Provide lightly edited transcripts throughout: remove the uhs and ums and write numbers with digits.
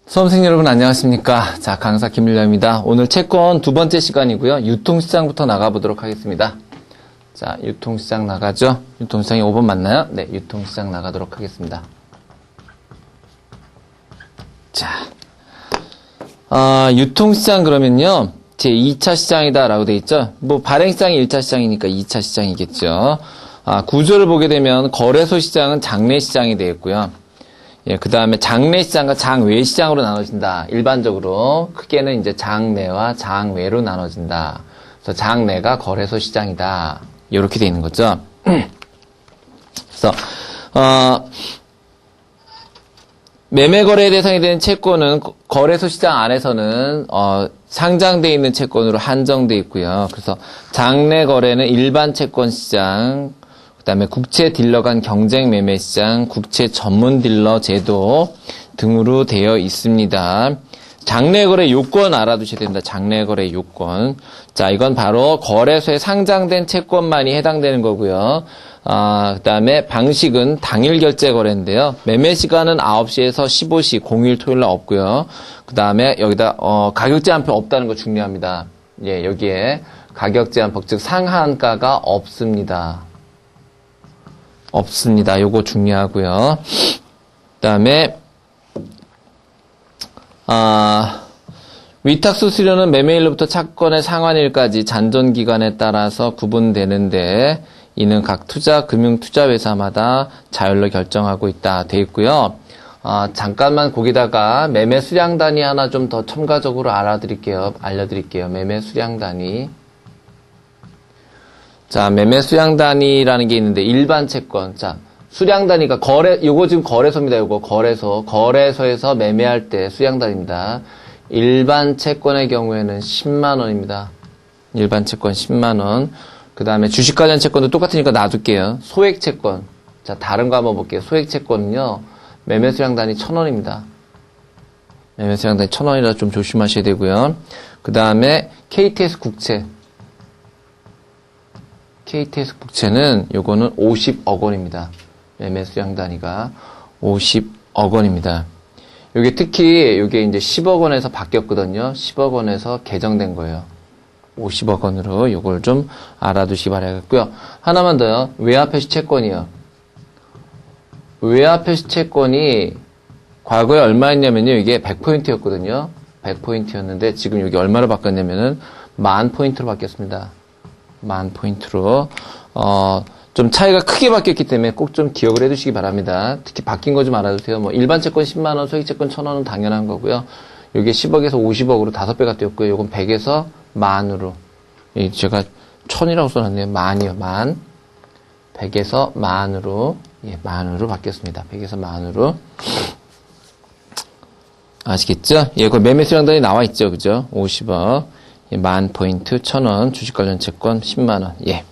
수험생 여러분 안녕하십니까. 자, 강사 김일영입니다. 오늘 채권 두 번째 시간이고요. 유통시장부터 나가보도록 하겠습니다. 자, 유통시장 나가죠. 유통시장이 5번 맞나요? 네, 유통시장 나가도록 하겠습니다. 자, 유통시장 그러면요. 제 2차 시장이다 라고 돼 있죠. 뭐 발행시장이 1차 시장이니까 2차 시장이겠죠. 구조를 보게 되면 거래소 시장은 장내시장이 되겠고요. 예, 그 다음에 장내시장과 장외시장으로 나눠진다. 일반적으로 크게는 이제 장내와 장외로 나눠진다. 그래서 장내가 거래소 시장이다. 이렇게 돼 있는 거죠. 그래서 매매 거래 대상이 되는 채권은 거래소 시장 안에서는 상장돼 있는 채권으로 한정돼 있고요. 그래서 장내 거래는 일반 채권 시장, 그다음에 국채 딜러 간 경쟁 매매 시장, 국채 전문 딜러 제도 등으로 되어 있습니다. 장내 거래 요건 알아두셔야 됩니다. 장내 거래 요건. 자, 이건 바로 거래소에 상장된 채권만이 해당되는 거고요. 그다음에 방식은 당일 결제 거래인데요. 매매 시간은 9시에서 15시, 공휴일 토요일 날 없고요. 그다음에 여기다 가격 제한표 없다는 거 중요합니다. 예, 여기에 가격 제한법 즉 상한가가 없습니다. 없습니다. 요거 중요하고요. 그다음에 위탁수 수수료는 매매일로부터 채권의 상환일까지 잔존기간에 따라서 구분되는데 이는 각 금융투자회사마다 자율로 결정하고 있다 돼 있고요. 잠깐만 거기다가 매매 수량 단위 하나 좀 더 첨가적으로 알려드릴게요. 매매 수량 단위. 자, 매매 수량 단위라는 게 있는데 일반 채권. 자, 수량 단위가 요거 지금 거래소입니다. 요거 거래소에서 매매할 때 수량 단위입니다. 일반 채권의 경우에는 10만 원입니다. 일반 채권 10만 원. 그다음에 주식 관련 채권도 똑같으니까 놔둘게요. 소액 채권. 자, 다른 거 한번 볼게요. 소액 채권은요. 매매 수량 단위 1,000원입니다. 매매 수량 단위 1,000원이라 좀 조심하셔야 되고요. 그다음에 KTS 국채. KTS 국채는 요거는 50억 원입니다. 매매 수량 단위가 50억 원입니다. 요게 특히 요게 이제 10억 원에서 바뀌었거든요. 10억 원에서 개정된 거예요. 50억 원으로 요걸 좀 알아두시기 바라겠고요. 하나만 더요. 외화표시 채권이요. 외화표시 채권이 과거에 얼마였냐면요. 이게 100포인트였거든요. 100포인트였는데 지금 여기 얼마로 바뀌었냐면은 10,000포인트로 바뀌었습니다. 10,000포인트로 좀 차이가 크게 바뀌었기 때문에 꼭 좀 기억을 해두시기 바랍니다. 특히 바뀐 거 좀 알아두세요. 뭐 일반 채권 10만 원, 소액 채권 1,000원은 당연한 거고요. 이게 10억에서 50억으로 5배가 뛰었고요. 이건 100에서 만으로. 제가 1,000이라고 써놨네요. 만이요. 만. 100에서 만으로. 예, 만으로 바뀌었습니다. 100에서 만으로. 아시겠죠? 예, 그 매매 수량 단위 나와 있죠. 그죠? 50억. 예, 10,000포인트, 1,000원, 주식 관련 채권 10만 원. 예.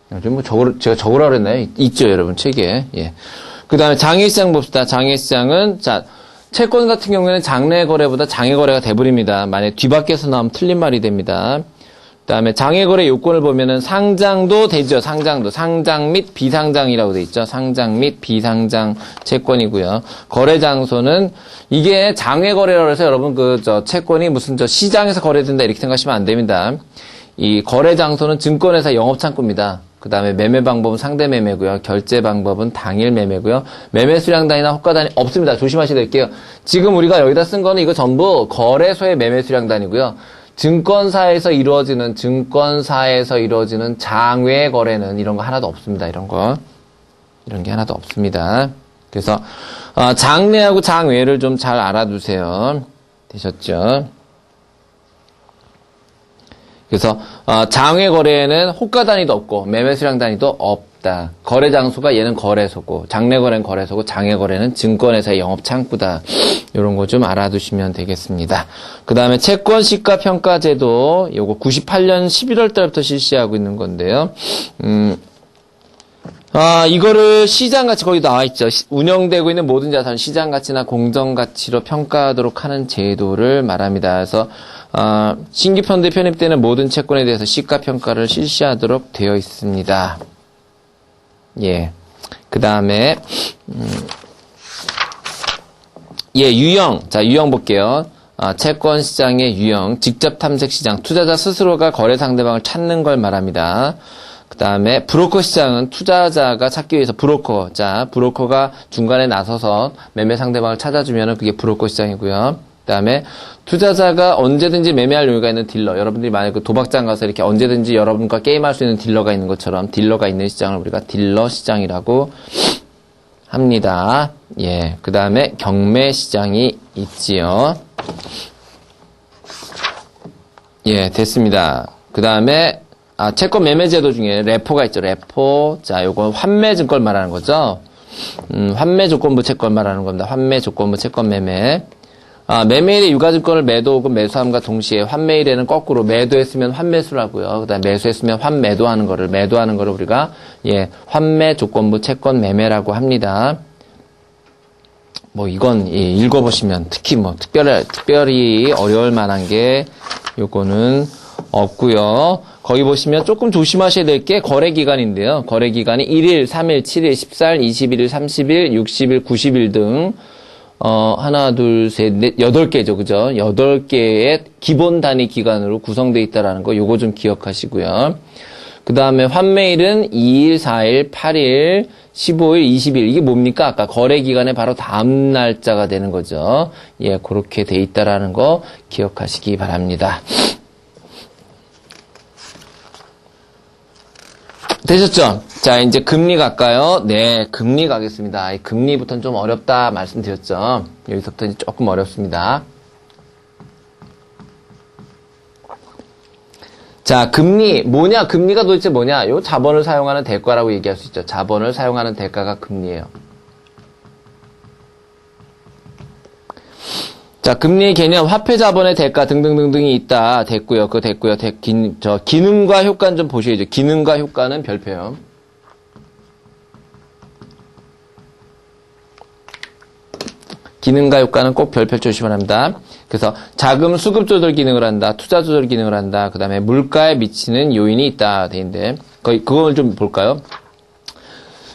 뭐 제가 적으라고 그랬나요? 있죠, 여러분, 책에. 예. 그 다음에 장외시장 봅시다. 장외시장은, 자, 채권 같은 경우에는 장내 거래보다 장외 거래가 돼버립니다. 만약에 뒤바뀌어서 나오면 틀린 말이 됩니다. 그 다음에 장외 거래 요건을 보면은 상장도 되죠. 상장도. 상장 및 비상장이라고 돼 있죠. 상장 및 비상장 채권이고요. 거래 장소는 이게 장외 거래라고 해서 여러분 채권이 무슨 시장에서 거래된다 이렇게 생각하시면 안 됩니다. 이 거래 장소는 증권회사 영업창구입니다. 그 다음에 매매 방법은 상대 매매고요. 결제 방법은 당일 매매고요. 매매 수량 단위나 호가 단위 없습니다. 조심하셔야 될게요. 지금 우리가 여기다 쓴 거는 이거 전부 거래소의 매매 수량 단위고요. 증권사에서 이루어지는 장외 거래는 이런 거 하나도 없습니다. 이런 게 하나도 없습니다. 그래서 장내하고 장외를 좀 잘 알아두세요. 되셨죠? 그래서 장외 거래에는 호가 단위도 없고 매매 수량 단위도 없다. 거래 장소가 얘는 거래소고 장내 거래는 거래소고 장외 거래는 증권회사의 영업 창구다. 이런 거 좀 알아두시면 되겠습니다. 그 다음에 채권 시가 평가 제도 요거 98년 11월 달부터 실시하고 있는 건데요. 이거를 시장가치 거기 나와 있죠. 운영되고 있는 모든 자산 시장가치나 공정가치로 평가하도록 하는 제도를 말합니다. 그래서 신규 펀드에 편입되는 모든 채권에 대해서 시가평가를 실시하도록 되어 있습니다. 예. 그 다음에 예, 유형. 자, 유형 볼게요. 채권 시장의 유형, 직접 탐색 시장, 투자자 스스로가 거래 상대방을 찾는 걸 말합니다. 그 다음에 브로커 시장은 투자자가 찾기 위해서 브로커, 자, 브로커가 중간에 나서서 매매 상대방을 찾아주면은 그게 브로커 시장이고요. 그 다음에 투자자가 언제든지 매매할 여유가 있는 딜러, 여러분들이 만약 그 도박장 가서 이렇게 언제든지 여러분과 게임할 수 있는 딜러가 있는 것처럼 딜러가 있는 시장을 우리가 딜러 시장이라고 합니다. 예, 그 다음에 경매 시장이 있지요. 예, 됐습니다. 그 다음에 채권 매매 제도 중에 레포가 있죠. 레포. 자, 요건 환매 증권 말하는 거죠. 환매 조건부 채권 말하는 겁니다. 환매 조건부 채권 매매. 매매일에 유가증권을 매도 혹은 매수함과 동시에 환매일에는 거꾸로 매도했으면 환매수라고요. 그 다음에 매수했으면 환매도하는 거를 우리가 예, 환매 조건부 채권 매매라고 합니다. 뭐 이건 예, 읽어보시면 특히 뭐 특별히 어려울 만한 게 요거는 없고요. 거기 보시면 조금 조심하셔야 될 게 거래 기간인데요. 거래 기간이 1일, 3일, 7일, 14일, 21일, 30일, 60일, 90일 등 하나, 둘, 셋, 넷, 8개죠. 그죠? 8개의 기본 단위 기간으로 구성되어 있다라는 거 요거 좀 기억하시고요. 그 다음에 환매일은 2일, 4일, 8일, 15일, 20일. 이게 뭡니까? 아까 거래 기간에 바로 다음 날짜가 되는 거죠. 예, 그렇게 돼 있다라는 거 기억하시기 바랍니다. 되셨죠? 자, 이제 금리 갈까요? 네, 금리 가겠습니다. 이 금리부터는 좀 어렵다 말씀드렸죠. 여기서부터 이제 조금 어렵습니다. 자, 금리, 뭐냐? 금리가 도대체 뭐냐? 요 자본을 사용하는 대가라고 얘기할 수 있죠. 자본을 사용하는 대가가 금리예요. 자, 금리의 개념, 화폐 자본의 대가 등등등등이 있다. 됐고요. 그거 됐고요. 기능과 효과는 좀 보셔야죠. 기능과 효과는 별표요. 기능과 효과는 꼭 별표 주시기 바랍니다. 그래서 자금 수급 조절 기능을 한다. 투자 조절 기능을 한다. 그 다음에 물가에 미치는 요인이 있다. 돼 있는데 그걸 좀 볼까요?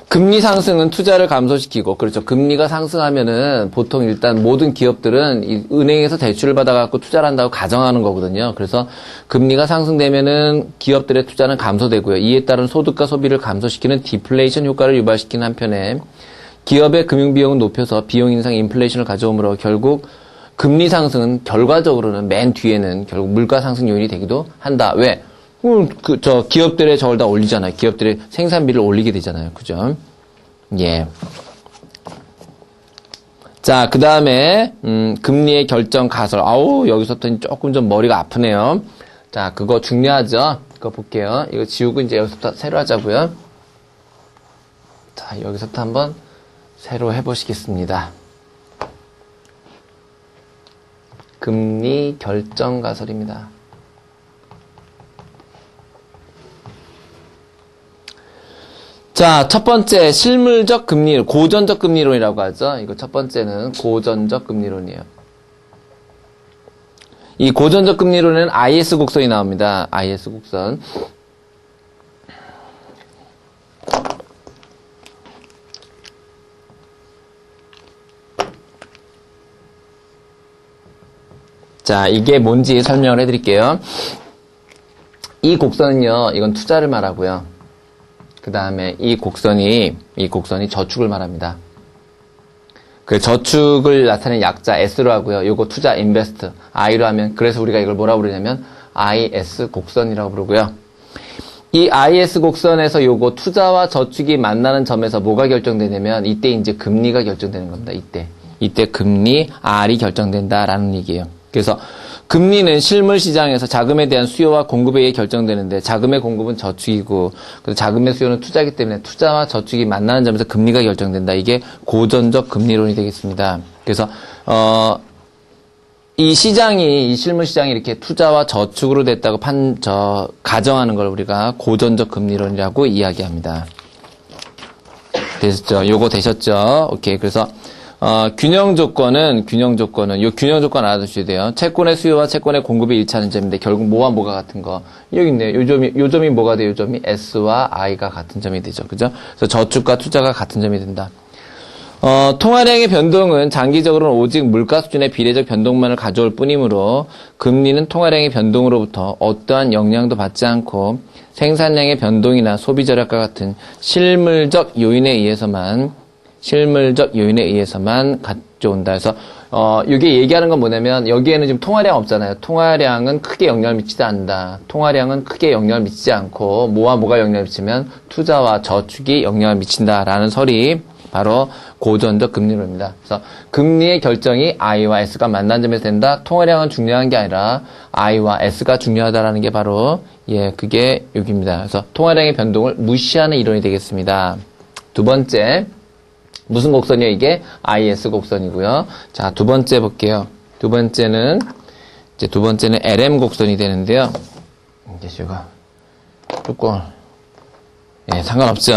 금리 상승은 투자를 감소시키고, 그렇죠. 금리가 상승하면은 보통 일단 모든 기업들은 이 은행에서 대출을 받아갖고 투자를 한다고 가정하는 거거든요. 그래서 금리가 상승되면은 기업들의 투자는 감소되고요. 이에 따른 소득과 소비를 감소시키는 디플레이션 효과를 유발시키는 한편에 기업의 금융비용은 높여서 비용 인상 인플레이션을 가져오므로 결국 금리 상승은 결과적으로는 맨 뒤에는 결국 물가 상승 요인이 되기도 한다. 왜? 기업들의 저걸 다 올리잖아요. 기업들의 생산비를 올리게 되잖아요. 그죠? 예. 자, 그 다음에, 금리의 결정 가설. 여기서부터 조금 좀 머리가 아프네요. 자, 그거 중요하죠? 그거 볼게요. 이거 지우고 이제 여기서부터 새로 하자고요. 자, 여기서부터 한번 새로 해보시겠습니다. 금리 결정 가설입니다. 자, 첫 번째, 실물적 금리론, 고전적 금리론이라고 하죠. 이거 첫 번째는 고전적 금리론이에요. 이 고전적 금리론에는 IS 곡선이 나옵니다. IS 곡선. 자, 이게 뭔지 설명을 해드릴게요. 이 곡선은요, 이건 투자를 말하고요. 그 다음에 이 곡선이 저축을 말합니다. 그 저축을 나타내는 약자 S로 하고요. 요거 투자, 인베스트, I로 하면, 그래서 우리가 이걸 뭐라고 부르냐면, IS 곡선이라고 부르고요. 이 IS 곡선에서 요거 투자와 저축이 만나는 점에서 뭐가 결정되냐면, 이때 이제 금리가 결정되는 겁니다. 이때 금리, R이 결정된다라는 얘기예요. 그래서 금리는 실물 시장에서 자금에 대한 수요와 공급에 의해 결정되는데 자금의 공급은 저축이고 자금의 수요는 투자이기 때문에 투자와 저축이 만나는 점에서 금리가 결정된다. 이게 고전적 금리론이 되겠습니다. 그래서 이 실물 시장이 이렇게 투자와 저축으로 됐다고 가정하는 걸 우리가 고전적 금리론이라고 이야기합니다. 되셨죠? 요거 되셨죠? 오케이. 그래서 균형 조건은, 요 균형 조건 알아두셔야 돼요. 채권의 수요와 채권의 공급이 일치하는 점인데, 결국 뭐와 뭐가 같은 거. 여기 있네요. 요 점이 뭐가 돼요? 요 점이 S와 I가 같은 점이 되죠. 그죠? 그래서 저축과 투자가 같은 점이 된다. 통화량의 변동은 장기적으로는 오직 물가 수준의 비례적 변동만을 가져올 뿐이므로 금리는 통화량의 변동으로부터 어떠한 영향도 받지 않고 생산량의 변동이나 소비 절약과 같은 실물적 요인에 의해서만 가져온다. 그래서 이게 얘기하는 건 뭐냐면 여기에는 지금 통화량 없잖아요. 통화량은 크게 영향을 미치지 않는다. 통화량은 크게 영향을 미치지 않고 뭐와 뭐가 영향을 미치면 투자와 저축이 영향을 미친다라는 설이 바로 고전적 금리론입니다. 그래서 금리의 결정이 I와 S가 만난 점에서 된다. 통화량은 중요한 게 아니라 I와 S가 중요하다라는 게 바로 그게 여기입니다. 그래서 통화량의 변동을 무시하는 이론이 되겠습니다. 두 번째, 무슨 곡선이에요? 이게 IS 곡선이고요. 자, 두 번째 볼게요. 두 번째는 LM 곡선이 되는데요. 이제 제가 조금 상관없죠.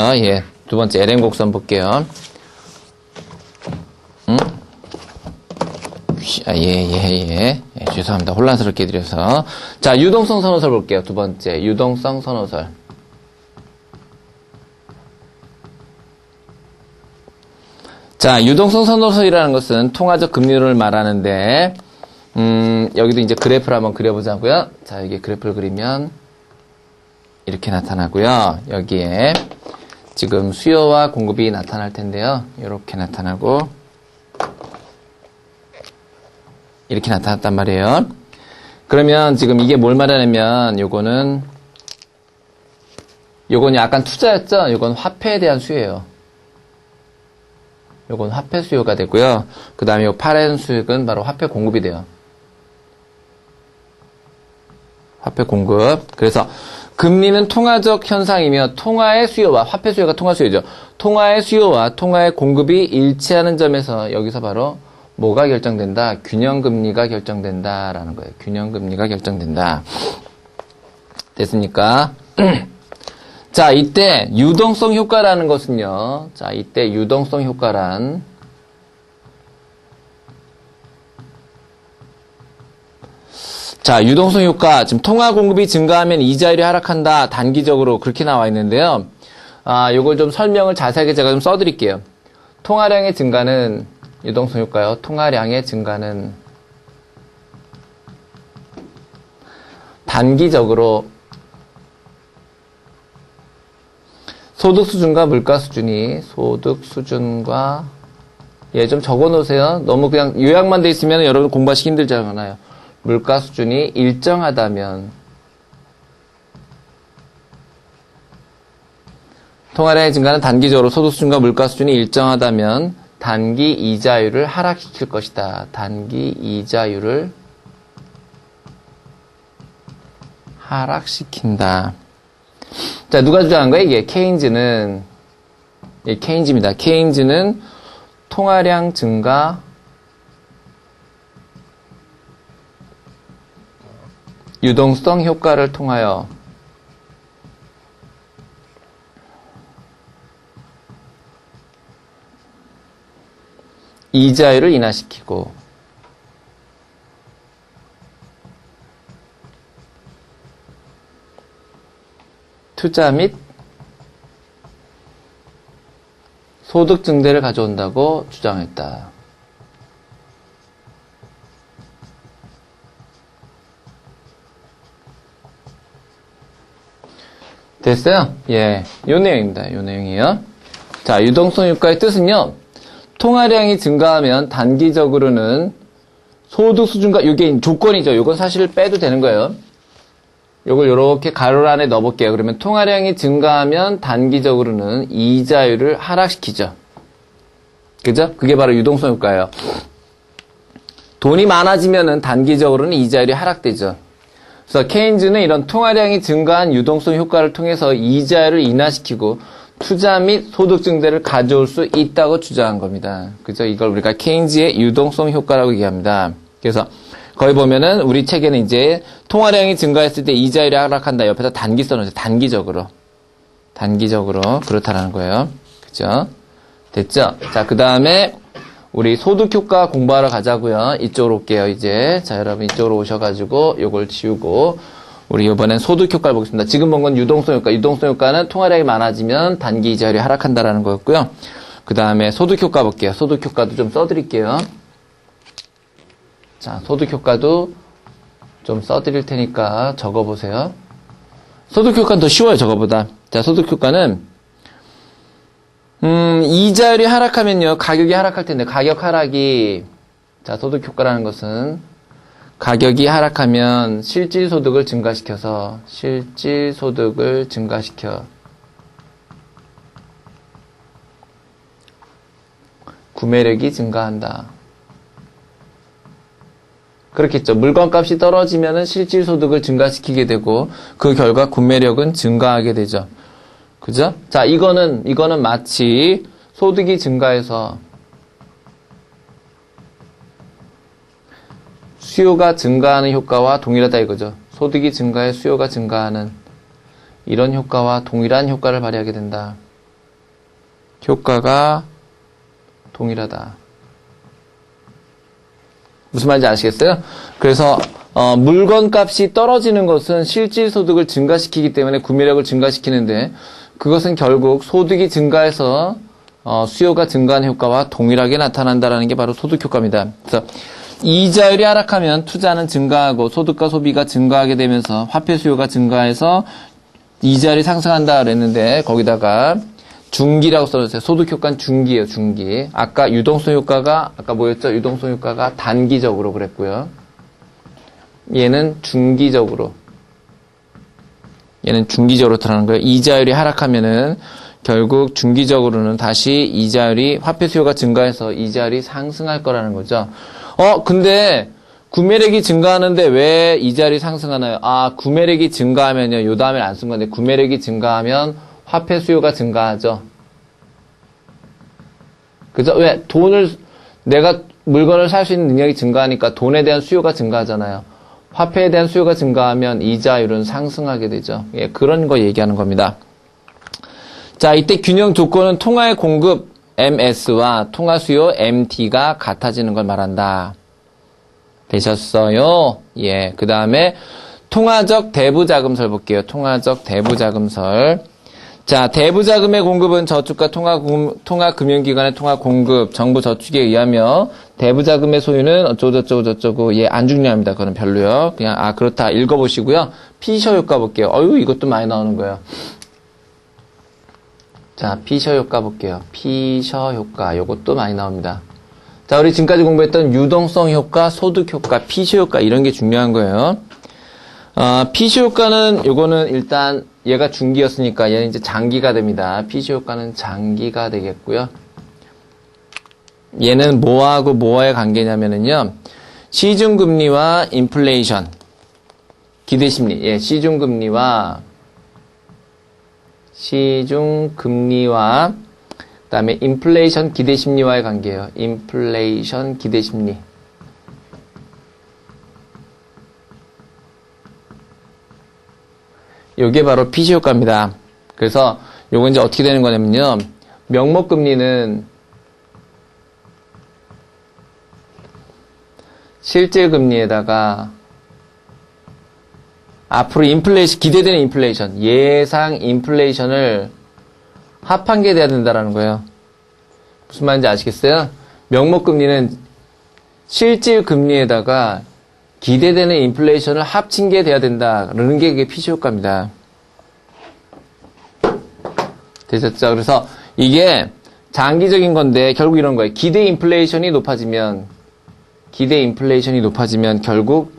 두 번째 LM 곡선 볼게요. 죄송합니다. 혼란스럽게 해드려서. 자, 유동성 선호설 볼게요. 두 번째, 유동성 선호설. 자, 유동성 선호설이라는 것은 통화적 금리론을 말하는데, 여기도 이제 그래프를 한번 그려보자고요. 자, 여기 그래프를 그리면 이렇게 나타나고요. 여기에 지금 수요와 공급이 나타날 텐데요. 이렇게 나타나고 이렇게 나타났단 말이에요. 그러면 지금 이게 뭘 말하냐면 요건 약간 투자였죠? 요건 화폐에 대한 수요예요. 요건 화폐 수요가 되고요. 그 다음에 요 파란 수익은 바로 화폐 공급이 돼요. 화폐 공급. 그래서 금리는 통화적 현상이며 통화의 수요와 화폐 수요가 통화 수요죠. 통화의 수요와 통화의 공급이 일치하는 점에서 여기서 바로 뭐가 결정된다? 균형금리가 결정된다라는 거예요. 균형금리가 결정된다. 됐습니까? 자, 이때 유동성 효과라는 것은요. 자, 이때 유동성 효과란 유동성 효과. 지금 통화 공급이 증가하면 이자율이 하락한다. 단기적으로 그렇게 나와 있는데요. 요걸 좀 설명을 자세하게 제가 좀 써드릴게요. 통화량의 증가는 유동성 효과요. 통화량의 증가는 단기적으로 소득 수준과 물가 수준이 좀 적어 놓으세요. 너무 그냥 요약만 돼 있으면 여러분 공부하시기 힘들잖아요. 물가 수준이 일정하다면 통화량의 증가는 단기적으로 소득 수준과 물가 수준이 일정하다면 단기 이자율을 하락시킬 것이다. 단기 이자율을 하락시킨다. 자, 누가 주장한 거예요? 이게 케인즈는 케인즈입니다. 케인즈는 통화량 증가 유동성 효과를 통하여 이자율을 인하시키고 투자 및 소득 증대를 가져온다고 주장했다. 됐어요? 요 내용입니다. 요 내용이에요. 자, 유동성 효과의 뜻은요. 통화량이 증가하면 단기적으로는 소득 수준과 이게 조건이죠. 이건 사실 빼도 되는 거예요. 요걸 요렇게 가로 안에 넣어볼게요. 그러면 통화량이 증가하면 단기적으로는 이자율을 하락시키죠. 그죠? 그게 바로 유동성 효과예요. 돈이 많아지면은 단기적으로는 이자율이 하락되죠. 그래서 케인즈는 이런 통화량이 증가한 유동성 효과를 통해서 이자율을 인하시키고 투자 및 소득 증대를 가져올 수 있다고 주장한 겁니다. 그죠? 이걸 우리가 케인즈의 유동성 효과라고 얘기합니다. 그래서 거기 보면은 우리 책에는 이제 통화량이 증가했을 때 이자율이 하락한다. 옆에다 단기 써놓으세요. 단기적으로 그렇다라는 거예요. 그죠? 됐죠? 자, 그 다음에 우리 소득 효과 공부하러 가자고요. 이쪽으로 올게요. 이제 자, 여러분 이쪽으로 오셔가지고 요걸 지우고 우리 이번엔 소득 효과를 보겠습니다. 지금 본 건 유동성 효과. 유동성 효과는 통화량이 많아지면 단기 이자율이 하락한다라는 거였고요. 그 다음에 소득 효과 볼게요. 소득 효과도 좀 써드릴게요. 자, 소득 효과도 좀 써드릴 테니까 적어보세요. 소득 효과는 더 쉬워요, 저거보다. 자, 소득 효과는, 이자율이 하락하면요, 가격이 하락할 텐데, 가격 하락이, 자, 소득 효과라는 것은, 가격이 하락하면 실질 소득을 증가시켜서, 실질 소득을 증가시켜, 구매력이 증가한다. 그렇겠죠. 물건값이 떨어지면은 실질 소득을 증가시키게 되고 그 결과 구매력은 증가하게 되죠. 그죠? 자, 이거는 마치 소득이 증가해서 수요가 증가하는 효과와 동일하다 이거죠. 소득이 증가해 수요가 증가하는 이런 효과와 동일한 효과를 발휘하게 된다. 효과가 동일하다. 무슨 말인지 아시겠어요? 그래서 물건값이 떨어지는 것은 실질 소득을 증가시키기 때문에 구매력을 증가시키는데 그것은 결국 소득이 증가해서 수요가 증가하는 효과와 동일하게 나타난다는 게 바로 소득 효과입니다. 그래서 이자율이 하락하면 투자는 증가하고 소득과 소비가 증가하게 되면서 화폐 수요가 증가해서 이자율이 상승한다 그랬는데 거기다가 중기라고 써주세요. 소득 효과는 중기예요, 중기. 아까 유동성 효과가, 아까 뭐였죠? 유동성 효과가 단기적으로 그랬고요. 얘는 중기적으로. 얘는 중기적으로 나타나는 거예요. 이자율이 하락하면은 결국 중기적으로는 다시 이자율이, 화폐 수요가 증가해서 이자율이 상승할 거라는 거죠. 근데 구매력이 증가하는데 왜 이자율이 상승하나요? 아, 구매력이 증가하면요. 요 다음에 안 쓴 건데, 구매력이 증가하면 화폐 수요가 증가하죠. 그죠? 왜? 내가 물건을 살 수 있는 능력이 증가하니까 돈에 대한 수요가 증가하잖아요. 화폐에 대한 수요가 증가하면 이자율은 상승하게 되죠. 예, 그런 거 얘기하는 겁니다. 자, 이때 균형 조건은 통화의 공급 MS와 통화 수요 MT가 같아지는 걸 말한다. 되셨어요? 예, 그 다음에 통화적 대부자금설 볼게요. 통화적 대부자금설. 자, 대부자금의 공급은 저축과 통화금융기관의 통화공급, 정부 저축에 의하며 대부자금의 소유는 어쩌고저쩌고 예, 안 중요합니다. 그거는 별로요. 그냥 그렇다 읽어보시고요. 피셔 효과 볼게요. 이것도 많이 나오는 거예요. 자, 피셔 효과 볼게요. 피셔 효과 요것도 많이 나옵니다. 자, 우리 지금까지 공부했던 유동성 효과, 소득 효과, 피셔 효과 이런 게 중요한 거예요. 피셔 효과는 요거는 일단 얘가 중기였으니까 얘는 이제 장기가 됩니다. 피셔 효과는 장기가 되겠고요. 얘는 뭐하고 뭐와의 관계냐면은요. 시중금리와 인플레이션, 기대심리. 예, 시중금리와 그다음에 인플레이션 기대심리와의 관계예요. 인플레이션 기대심리. 요게 바로 피시 효과입니다. 그래서 요건 이제 어떻게 되는 거냐면요. 명목금리는 실질금리에다가 앞으로 기대되는 인플레이션, 예상 인플레이션을 합한 게 돼야 된다라는 거예요. 무슨 말인지 아시겠어요? 명목금리는 실질금리에다가 기대되는 인플레이션을 합친 게 돼야 된다라는 게 이게 피시 효과입니다. 되셨죠? 그래서 이게 장기적인 건데 결국 이런 거예요. 기대 인플레이션이 높아지면 결국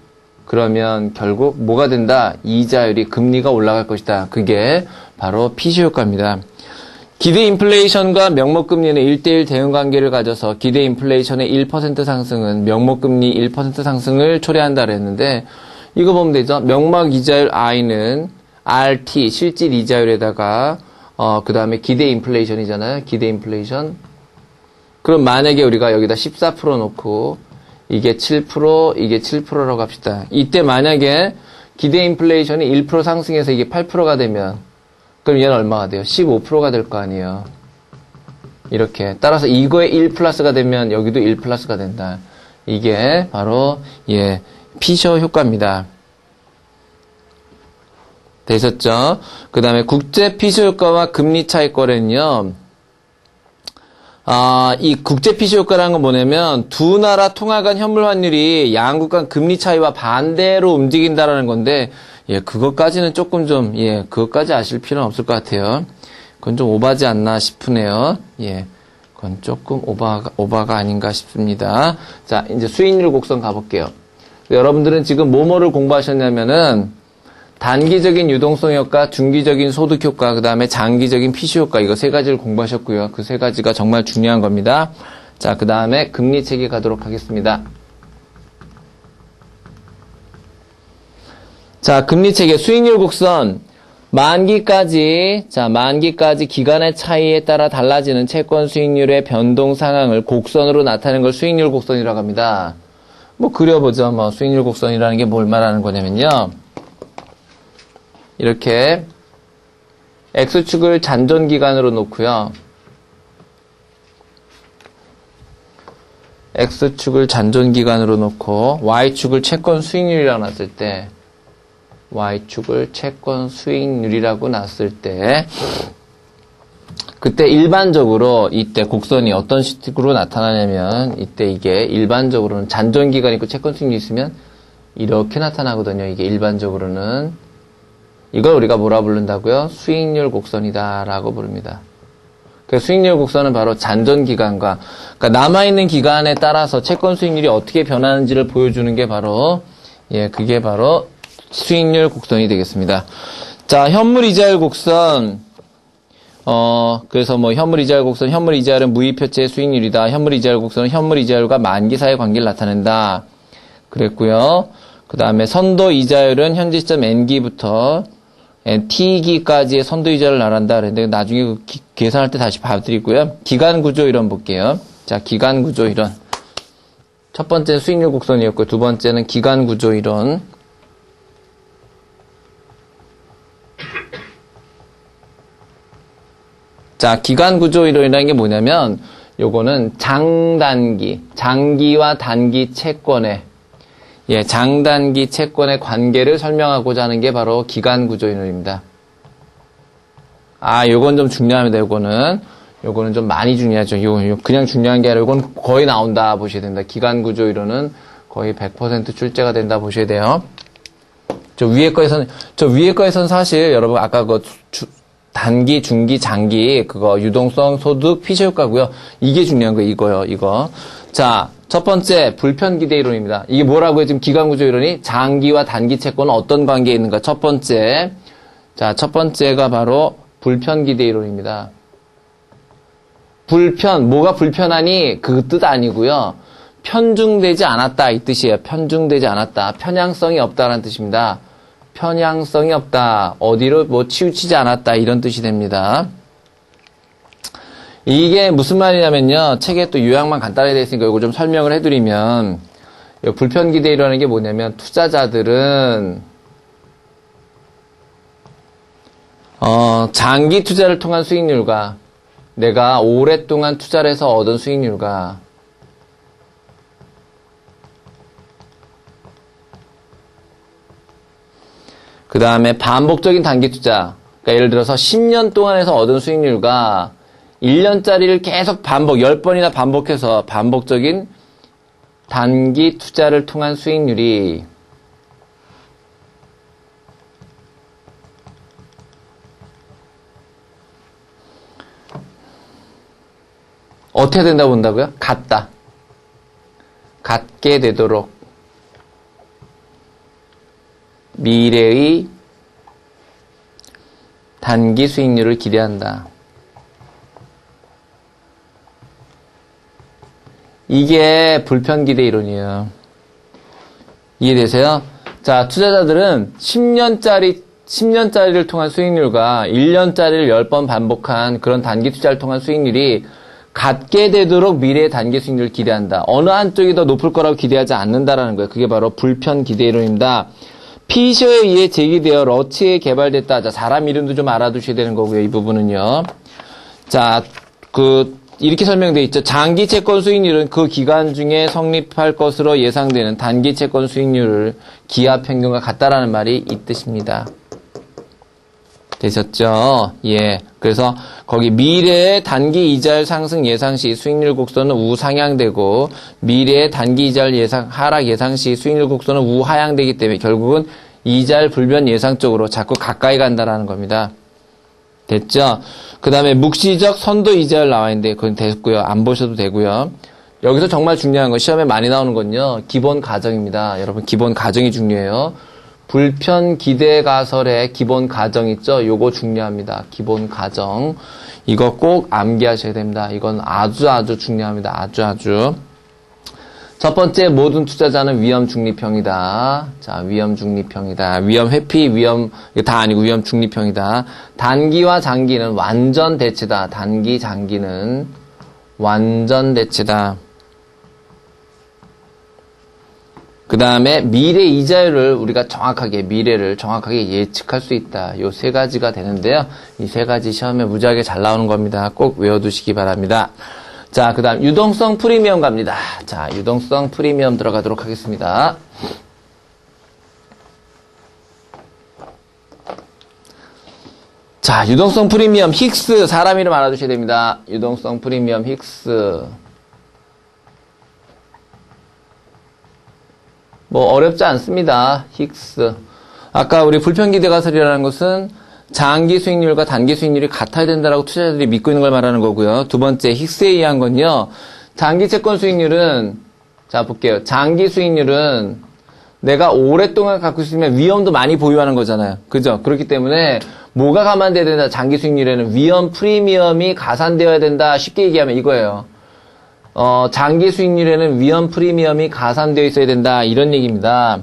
뭐가 된다? 이자율이 금리가 올라갈 것이다. 그게 바로 피시 효과입니다. 기대 인플레이션과 명목금리는 1대1 대응 관계를 가져서 기대 인플레이션의 1% 상승은 명목금리 1% 상승을 초래한다 그랬는데 이거 보면 되죠. 명목 이자율 I는 RT 실질 이자율에다가 그 다음에 기대 인플레이션이잖아요. 기대 인플레이션. 그럼 만약에 우리가 여기다 14% 놓고 이게 7%, 이게 7%라고 합시다. 이때 만약에 기대 인플레이션이 1% 상승해서 이게 8%가 되면 그럼 얘는 얼마가 돼요? 15%가 될 거 아니에요. 이렇게. 따라서 이거에 1 플러스가 되면 여기도 1 플러스가 된다. 이게 바로 피셔 효과입니다. 되셨죠? 그 다음에 국제 피셔 효과와 금리 차익 거래는요. 이 국제 피시 효과라는 건 뭐냐면 두 나라 통화 간 현물 환율이 양국 간 금리 차이와 반대로 움직인다라는 건데, 예, 그것까지는 조금 좀, 예, 그것까지 아실 필요는 없을 것 같아요. 그건 좀 오바지 않나 싶으네요. 예. 그건 조금 오바가 아닌가 싶습니다. 자, 이제 수익률 곡선 가볼게요. 여러분들은 지금 뭐뭐를 공부하셨냐면은, 단기적인 유동성 효과, 중기적인 소득 효과, 그 다음에 장기적인 피시 효과, 이거 세 가지를 공부하셨고요. 그 세 가지가 정말 중요한 겁니다. 자, 그 다음에 금리 체계 가도록 하겠습니다. 자, 금리 체계 수익률 곡선. 만기까지 기간의 차이에 따라 달라지는 채권 수익률의 변동 상황을 곡선으로 나타내는 걸 수익률 곡선이라고 합니다. 뭐 그려보죠. 뭐 수익률 곡선이라는 게 뭘 말하는 거냐면요. 이렇게 X축을 잔존기간으로 놓고요. X축을 잔존기간으로 놓고 Y축을 채권 수익률이라고 놨을 때 Y축을 채권 수익률이라고 놨을 때 그때 일반적으로 이때 곡선이 어떤 식으로 나타나냐면 이때 이게 일반적으로는 잔존기간 있고 채권 수익률이 있으면 이렇게 나타나거든요. 이게 일반적으로는 이걸 우리가 뭐라 부른다고요? 수익률 곡선이다라고 부릅니다. 그 수익률 곡선은 바로 잔존기간과 그러니까 남아있는 기간에 따라서 채권 수익률이 어떻게 변하는지를 보여주는 게 바로 그게 바로 수익률 곡선이 되겠습니다. 자, 현물 이자율 곡선. 그래서 뭐 현물 이자율 곡선, 현물 이자율은 무이표체의 수익률이다. 현물 이자율 곡선은 현물 이자율과 만기 사이의 관계를 나타낸다. 그랬고요. 그 다음에 선도 이자율은 현재 시점 N기부터 T기까지의 선도 이자를 말한다. 그랬는데 나중에 계산할 때 다시 봐드리고요. 기간 구조 이론 볼게요. 자, 기간 구조 이론. 첫 번째는 수익률 곡선이었고 두 번째는 기간 구조 이론. 자, 기간 구조 이론이라는 게 뭐냐면 요거는 장기와 단기 채권의 장단기 채권의 관계를 설명하고자 하는 게 바로 기간 구조 이론입니다. 요건 좀 중요합니다. 요거는 좀 많이 중요하죠. 요 그냥 중요한 게 아니라 요건 거의 나온다 보셔야 됩니다. 기간 구조 이론은 거의 100% 출제가 된다 보셔야 돼요. 저 위에 거에서는 사실 여러분 아까 단기, 중기, 장기 그거 유동성, 소득, 피시 효과고요. 이게 중요한 거예요. 이거. 자, 첫 번째 불편기대 이론입니다. 이게 뭐라고요? 지금 기간구조 이론이 장기와 단기 채권은 어떤 관계에 있는가? 첫 번째가 바로 불편기대 이론입니다. 뭐가 불편하니? 그 뜻 아니고요. 편중되지 않았다 이 뜻이에요. 편중되지 않았다. 편향성이 없다라는 뜻입니다. 편향성이 없다. 어디로 치우치지 않았다. 이런 뜻이 됩니다. 이게 무슨 말이냐면요. 책에 또 요약만 간단하게 되어 있으니까 이거 좀 설명을 해드리면 불편기대이라는 게 뭐냐면 투자자들은 장기 투자를 통한 수익률과 내가 오랫동안 투자를 해서 얻은 수익률과 그 다음에 반복적인 단기 투자, 그러니까 예를 들어서 10년 동안 해서 얻은 수익률과 1년짜리를 계속 10번이나 반복해서 반복적인 단기 투자를 통한 수익률이 어떻게 된다고 본다고요? 같게 되도록 미래의 단기 수익률을 기대한다. 이게 불편기대 이론이에요. 이해되세요? 자, 투자자들은 10년짜리를 통한 수익률과 1년짜리를 10번 반복한 그런 단기 투자를 통한 수익률이 같게 되도록 미래의 단기 수익률을 기대한다. 어느 한쪽이 더 높을 거라고 기대하지 않는다라는 거예요. 그게 바로 불편기대 이론입니다. 피셔에 의해 제기되어 러츠에 개발됐다. 자, 사람 이름도 좀 알아두셔야 되는 거고요. 이 부분은요. 자, 이렇게 설명되어 있죠. 장기 채권 수익률은 그 기간 중에 성립할 것으로 예상되는 단기 채권 수익률을 기하 평균과 같다라는 말이 이 뜻입니다. 되셨죠? 예. 그래서 거기 미래의 단기 이자율 상승 예상 시 수익률 곡선은 우상향되고 미래의 단기 이자율 하락 예상 시 수익률 곡선은 우하향되기 때문에 결국은 이자율 불변 예상 쪽으로 자꾸 가까이 간다라는 겁니다. 됐죠? 그 다음에 묵시적 선도 이자율 나와 있는데 그건 됐고요. 안 보셔도 되고요. 여기서 정말 중요한 건 시험에 많이 나오는 건요. 기본 가정입니다. 여러분 기본 가정이 중요해요. 불편 기대 가설의 기본 가정 있죠? 요거 중요합니다. 기본 가정. 이거 꼭 암기하셔야 됩니다. 이건 아주 중요합니다. 아주. 첫 번째, 모든 투자자는 위험 중립형이다. 자, 위험 중립형이다. 위험 회피, 위험, 이거 다 아니고 위험 중립형이다. 단기와 장기는 완전 대체다. 단기, 장기는 완전 대체다. 그 다음에 미래 이자율을 우리가 미래를 정확하게 예측할 수 있다. 요 세 가지가 되는데요. 이 세 가지 시험에 무지하게 잘 나오는 겁니다. 꼭 외워두시기 바랍니다. 자, 그 다음 유동성 프리미엄 갑니다. 자, 유동성 프리미엄 들어가도록 하겠습니다. 자, 유동성 프리미엄 힉스 사람 이름 알아두셔야 됩니다. 유동성 프리미엄 힉스 뭐 어렵지 않습니다. 힉스. 아까 우리 불편기대 가설이라는 것은 장기 수익률과 단기 수익률이 같아야 된다라고 투자자들이 믿고 있는 걸 말하는 거고요. 두 번째 힉스에 의한 건요. 장기 채권 수익률은 자 볼게요. 장기 수익률은 내가 오랫동안 갖고 있으면 위험도 많이 보유하는 거잖아요. 그죠? 그렇기 때문에 뭐가 감안돼야 된다. 장기 수익률에는 위험 프리미엄이 가산되어야 된다. 쉽게 얘기하면 이거예요. 장기 수익률에는 위험 프리미엄이 가산되어 있어야 된다. 이런 얘기입니다.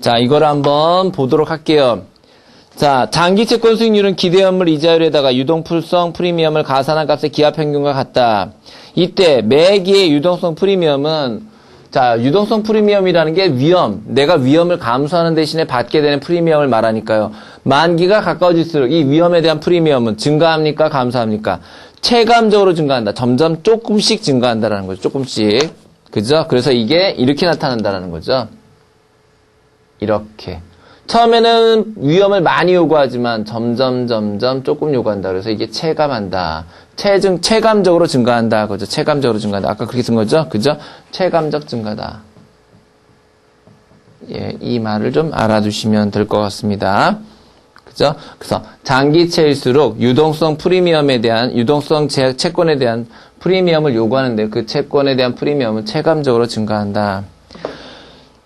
자, 이걸 한번 보도록 할게요. 자, 장기 채권 수익률은 기대현물 이자율에다가 유동성 프리미엄을 가산한 값의 기하평균과 같다. 이때 매기의 유동성 프리미엄은 자, 유동성 프리미엄이라는 게 내가 위험을 감수하는 대신에 받게 되는 프리미엄을 말하니까요. 만기가 가까워질수록 이 위험에 대한 프리미엄은 증가합니까? 감소합니까? 체감적으로 증가한다. 점점 조금씩 증가한다라는 거죠. 조금씩. 그죠? 그래서 이게 이렇게 나타난다라는 거죠. 이렇게. 처음에는 위험을 많이 요구하지만 점점 조금 요구한다. 그래서 이게 체감한다. 체감적으로 증가한다. 그죠? 체감적으로 증가한다. 아까 그렇게 쓴 거죠? 그죠? 체감적 증가다. 예, 이 말을 좀 알아두시면 될 것 같습니다. 그죠? 그래서 장기채일수록 유동성 채권에 대한 프리미엄을 요구하는데 그 채권에 대한 프리미엄은 체감적으로 증가한다.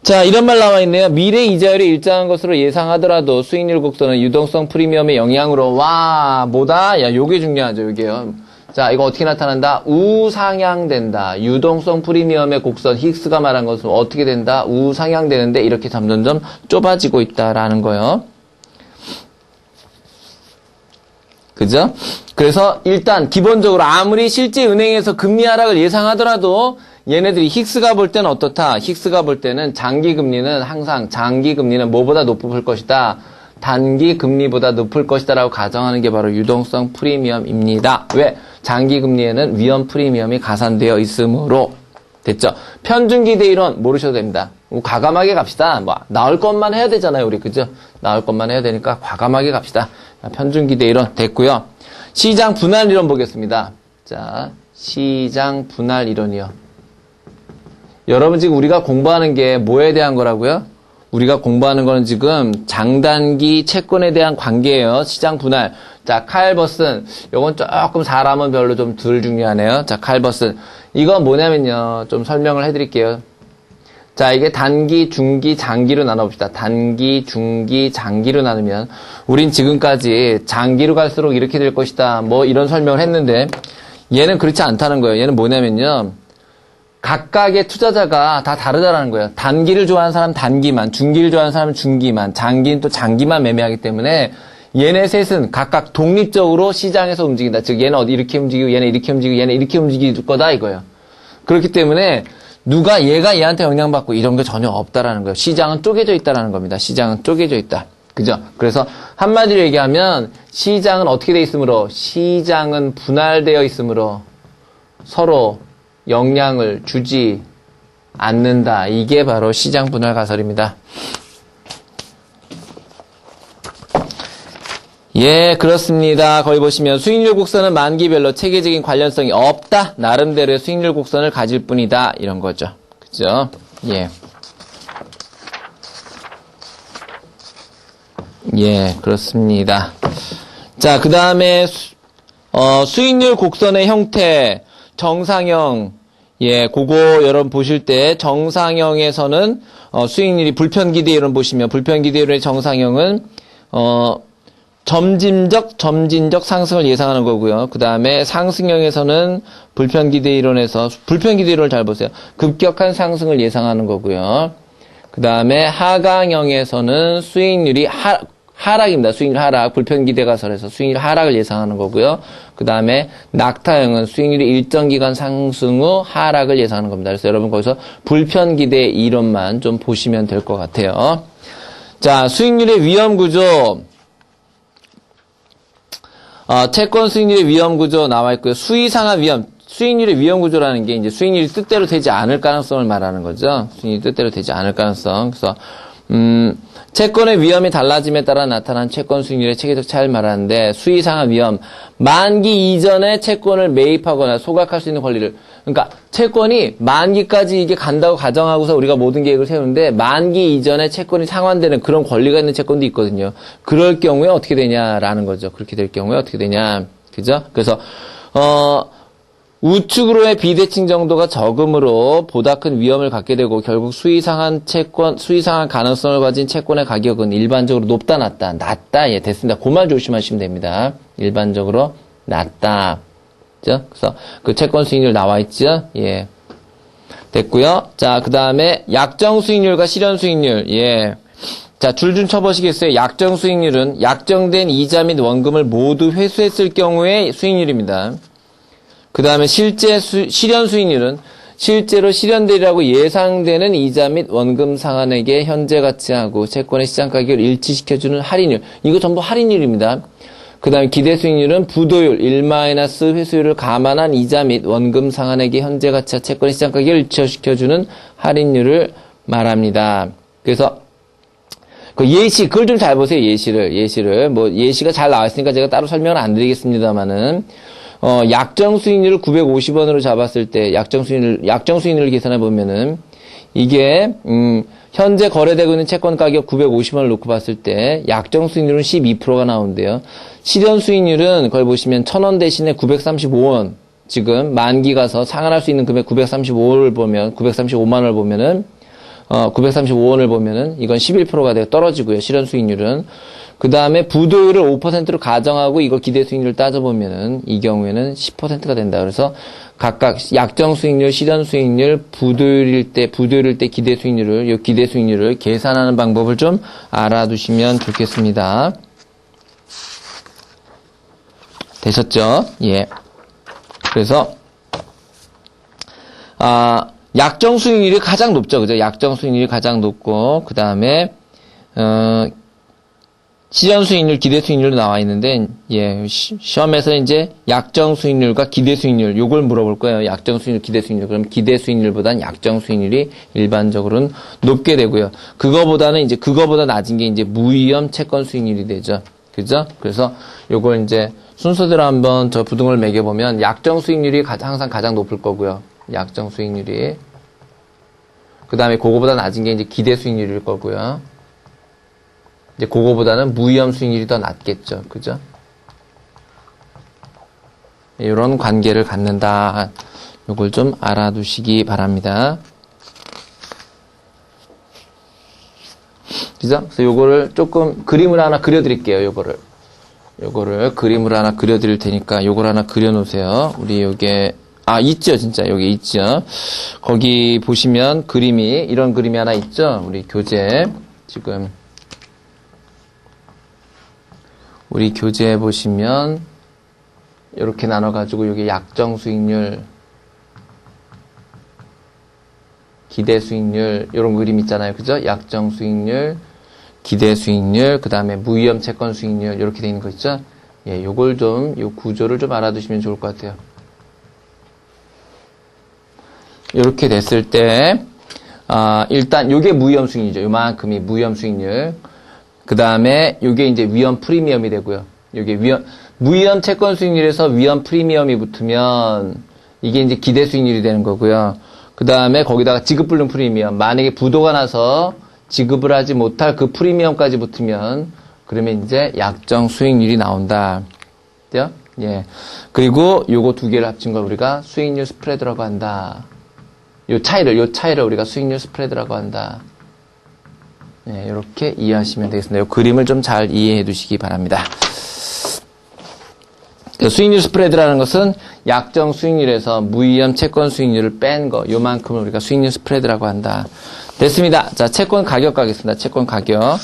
자, 이런 말 나와 있네요. 미래 이자율이 일정한 것으로 예상하더라도 수익률 곡선은 유동성 프리미엄의 영향으로 뭐다? 야, 요게 중요하죠, 요게요. 자, 이거 어떻게 나타난다? 우상향된다. 유동성 프리미엄의 곡선 힉스가 말한 것은 어떻게 된다? 우상향되는데 이렇게 점점점 좁아지고 있다라는 거예요. 그죠? 그래서 일단 기본적으로 아무리 실제 은행에서 금리 하락을 예상하더라도 얘네들이 힉스가 볼 때는 어떻다? 힉스가 볼 때는 장기 금리는 뭐보다 높을 것이다. 단기 금리보다 높을 것이다 라고 가정하는 게 바로 유동성 프리미엄입니다. 왜? 장기 금리에는 위험 프리미엄이 가산되어 있으므로. 됐죠? 편중기대 이론 모르셔도 됩니다. 과감하게 갑시다. 나올 것만 해야 되잖아요, 우리. 그죠? 나올 것만 해야 되니까 과감하게 갑시다. 편중기대 이론 됐고요. 시장 분할 이론 보겠습니다. 자, 시장 분할 이론이요. 여러분 지금 우리가 공부하는 게 뭐에 대한 거라고요? 우리가 공부하는 거는 지금 장단기 채권에 대한 관계예요. 시장 분할. 자, 칼버슨. 요건 조금 사람은 별로 좀 덜 중요하네요. 자, 칼버슨. 이건 뭐냐면요. 좀 설명을 해드릴게요. 자, 이게 단기, 중기, 장기로 나눠봅시다. 단기, 중기, 장기로 나누면 우린 지금까지 장기로 갈수록 이렇게 될 것이다. 이런 설명을 했는데 얘는 그렇지 않다는 거예요. 얘는 뭐냐면요. 각각의 투자자가 다 다르다라는 거예요. 단기를 좋아하는 사람은 단기만, 중기를 좋아하는 사람은 중기만, 장기는 또 장기만 매매하기 때문에 얘네 셋은 각각 독립적으로 시장에서 움직인다. 즉 얘는 이렇게 움직이고 얘는 이렇게 움직이고 얘는 이렇게 움직일 거다 이거예요. 그렇기 때문에 얘가 얘한테 영향받고 이런 게 전혀 없다라는 거예요. 시장은 쪼개져 있다라는 겁니다. 시장은 쪼개져 있다. 그죠? 그래서 한마디로 얘기하면 시장은 어떻게 돼 있으므로 시장은 분할되어 있으므로 서로 영향을 주지 않는다. 이게 바로 시장 분할 가설입니다. 예, 그렇습니다. 거기 보시면 수익률 곡선은 만기별로 체계적인 관련성이 없다. 나름대로의 수익률 곡선을 가질 뿐이다. 이런 거죠. 그죠? 예. 예, 그렇습니다. 자, 그 다음에, 수익률 곡선의 형태, 정상형, 예, 그거 여러분 보실 때, 정상형에서는, 수익률이 불편기대 이론 보시면, 불편기대 이론의 정상형은, 점진적 상승을 예상하는 거고요. 그 다음에 상승형에서는 불편기대 이론에서, 불편기대 이론을 잘 보세요. 급격한 상승을 예상하는 거고요. 그 다음에 하강형에서는 수익률이 하락입니다. 수익률 하락, 불편기대 가설에서 수익률 하락을 예상하는 거고요. 그 다음에 낙타형은 수익률이 일정 기간 상승 후 하락을 예상하는 겁니다. 그래서 여러분 거기서 불편기대 이론만 좀 보시면 될 것 같아요. 자, 수익률의 위험구조. 채권 수익률의 위험구조 나와 있고요. 수위상한 위험. 수익률의 위험구조라는 게 이제 수익률이 뜻대로 되지 않을 가능성을 말하는 거죠. 수익률이 뜻대로 되지 않을 가능성. 그래서, 채권의 위험이 달라짐에 따라 나타난 채권 수익률의 체계적 차이를 말하는데 수위상한 위험, 만기 이전에 채권을 매입하거나 소각할 수 있는 권리를, 그러니까 채권이 만기까지 이게 간다고 가정하고서 우리가 모든 계획을 세우는데 만기 이전에 채권이 상환되는 그런 권리가 있는 채권도 있거든요. 그럴 경우에 어떻게 되냐라는 거죠. 그렇게 될 경우에 어떻게 되냐, 그죠? 그래서 우측으로의 비대칭 정도가 적음으로 보다 큰 위험을 갖게 되고 결국 수위상한 가능성을 가진 채권의 가격은 일반적으로 높다, 낮다, 예, 됐습니다. 그 말 조심하시면 됩니다. 일반적으로 낮다. 그죠? 그래서 그 채권 수익률 나와 있죠? 예. 됐고요. 자, 그 다음에 약정 수익률과 실현 수익률, 예. 자, 줄 좀 쳐보시겠어요? 약정 수익률은 약정된 이자 및 원금을 모두 회수했을 경우의 수익률입니다. 그 다음에 실현 수익률은 실제로 실현되리라고 예상되는 이자 및 원금 상환액의 현재 가치하고 채권의 시장 가격을 일치시켜주는 할인율. 이거 전부 할인율입니다. 그 다음에 기대 수익률은 부도율, 1- 회수율을 감안한 이자 및 원금 상환액의 현재 가치와 채권의 시장 가격을 일치시켜주는 할인율을 말합니다. 그래서 그 예시, 그걸 좀 잘 보세요. 예시를. 뭐 예시가 잘 나와 있으니까 제가 따로 설명을 안 드리겠습니다만은 약정 수익률을 950원으로 잡았을 때 약정 수익률을 계산해 보면은 이게 현재 거래되고 있는 채권 가격 950원을 놓고 봤을 때 약정 수익률은 12%가 나오는데요. 실현 수익률은 그걸 보시면 1,000원 대신에 935원, 지금 만기 가서 상환할 수 있는 금액 935원을 보면 935만 원을 보면은 935원을 보면은 이건 11%가 되어 떨어지고요. 실현 수익률은. 그 다음에 부도율을 5%로 가정하고 이거 기대 수익률을 따져보면은 이 경우에는 10%가 된다. 그래서 각각 약정 수익률, 실현 수익률, 부도율일 때 기대 수익률을, 이 기대 수익률을 계산하는 방법을 좀 알아두시면 좋겠습니다. 되셨죠? 예. 그래서, 약정 수익률이 가장 높죠. 그죠? 약정 수익률이 가장 높고, 그 다음에, 실현 수익률, 기대 수익률로 나와 있는데, 예, 시험에서 이제 약정 수익률과 기대 수익률, 요걸 물어볼 거예요. 약정 수익률, 기대 수익률. 그럼 기대 수익률보다는 약정 수익률이 일반적으로는 높게 되고요. 그거보다 낮은 게 이제 무위험 채권 수익률이 되죠. 그죠? 그래서 요걸 이제 순서대로 한번 저 부등을 매겨보면 약정 수익률이 항상 가장 높을 거고요. 약정 수익률이. 그 다음에 그거보다 낮은 게 이제 기대 수익률일 거고요. 이제 그거보다는 무위험 수익률이 더 낮겠죠. 그죠? 이런 관계를 갖는다. 요걸 좀 알아두시기 바랍니다. 그죠? 그래서 요거를 조금 그림을 하나 그려드릴게요. 요거를 그림을 하나 그려드릴 테니까 요걸 하나 그려놓으세요. 우리 요게 있죠. 진짜 여기 있죠. 거기 보시면 이런 그림이 하나 있죠. 우리 교재 지금 우리 교재에 보시면 이렇게 나눠가지고 여기 약정 수익률, 기대 수익률 이런 그림 있잖아요. 그죠? 약정 수익률, 기대 수익률, 그 다음에 무위험 채권 수익률 이렇게 돼 있는 거 있죠? 예, 요 구조를 좀 알아두시면 좋을 것 같아요. 이렇게 됐을 때 일단 요게 무위험 수익률이죠. 요만큼이 무위험 수익률. 그 다음에 요게 이제 위험 프리미엄이 되고요. 이게 무위험 채권 수익률에서 위험 프리미엄이 붙으면 이게 이제 기대 수익률이 되는 거고요. 그 다음에 거기다가 지급불능 프리미엄. 만약에 부도가 나서 지급을 하지 못할 그 프리미엄까지 붙으면 그러면 이제 약정 수익률이 나온다. 그죠? 예. 그리고 요거 두 개를 합친 걸 우리가 수익률 스프레드라고 한다. 요 차이를 우리가 수익률 스프레드라고 한다. 네, 이렇게 이해하시면 되겠습니다. 이 그림을 좀 잘 이해해 두시기 바랍니다. 수익률 스프레드라는 것은 약정 수익률에서 무위험 채권 수익률을 뺀 거, 요만큼을 우리가 수익률 스프레드라고 한다. 됐습니다. 자, 채권 가격 가겠습니다. 채권 가격.